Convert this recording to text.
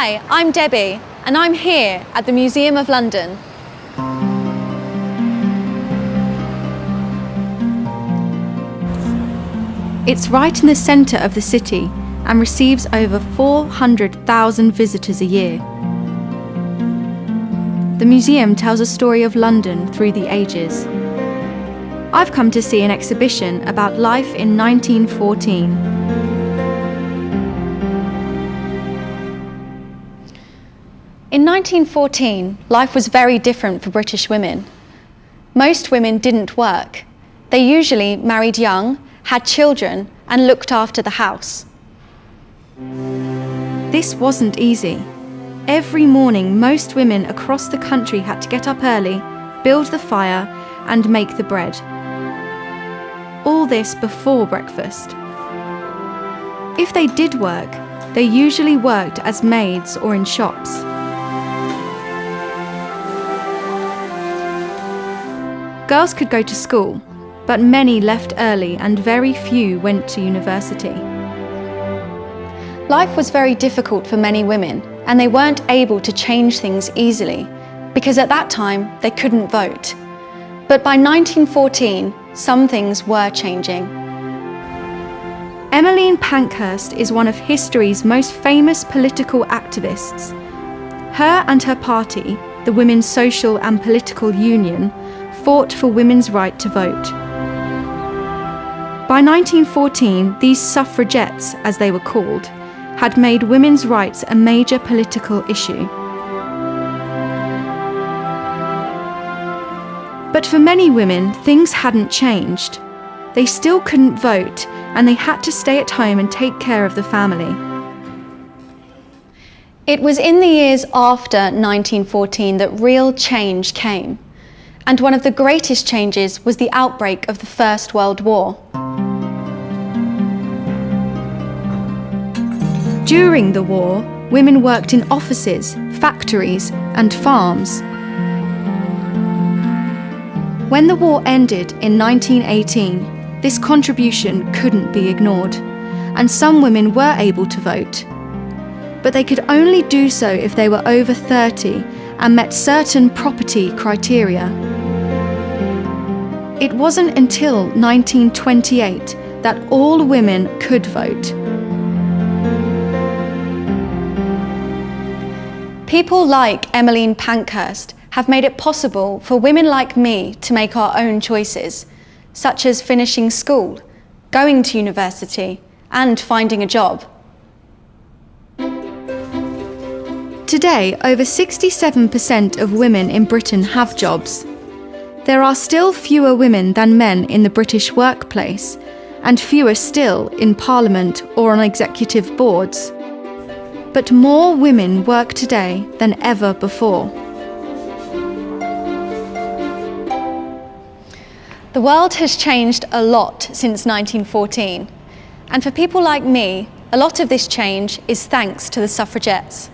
Hi, I'm Debbie, and I'm here at the Museum of London. It's right in the centre of the city and receives over 400,000 visitors a year. The museum tells a story of London through the ages. I've come to see an exhibition about life in 1914. In 1914, life was very different for British women. Most women didn't work. They usually married young, had children, and looked after the house. This wasn't easy. Every morning, most women across the country had to get up early, build the fire, and make the bread. All this before breakfast. If they did work, they usually worked as maids or in shops. Girls could go to school, but many left early and very few went to university. Life was very difficult for many women, and they weren't able to change things easily, because at that time they couldn't vote. But by 1914, some things were changing. Emmeline Pankhurst is one of history's most famous political activists. Her and her party, the Women's Social and Political Union, fought for women's right to vote. By 1914, these suffragettes, as they were called, had made women's rights a major political issue. But for many women, things hadn't changed. They still couldn't vote, and they had to stay at home and take care of the family. It was in the years after 1914 that real change came. And one of the greatest changes was the outbreak of the First World War. During the war, women worked in offices, factories, and farms. When the war ended in 1918, this contribution couldn't be ignored, and some women were able to vote. But they could only do so if they were over 30 and met certain property criteria. It wasn't until 1928 that all women could vote. People like Emmeline Pankhurst have made it possible for women like me to make our own choices, such as finishing school, going to university, and finding a job. Today, over 67% of women in Britain have jobs. There are still fewer women than men in the British workplace, and fewer still in Parliament or on executive boards. But more women work today than ever before. The world has changed a lot since 1914, and for people like me, a lot of this change is thanks to the suffragettes.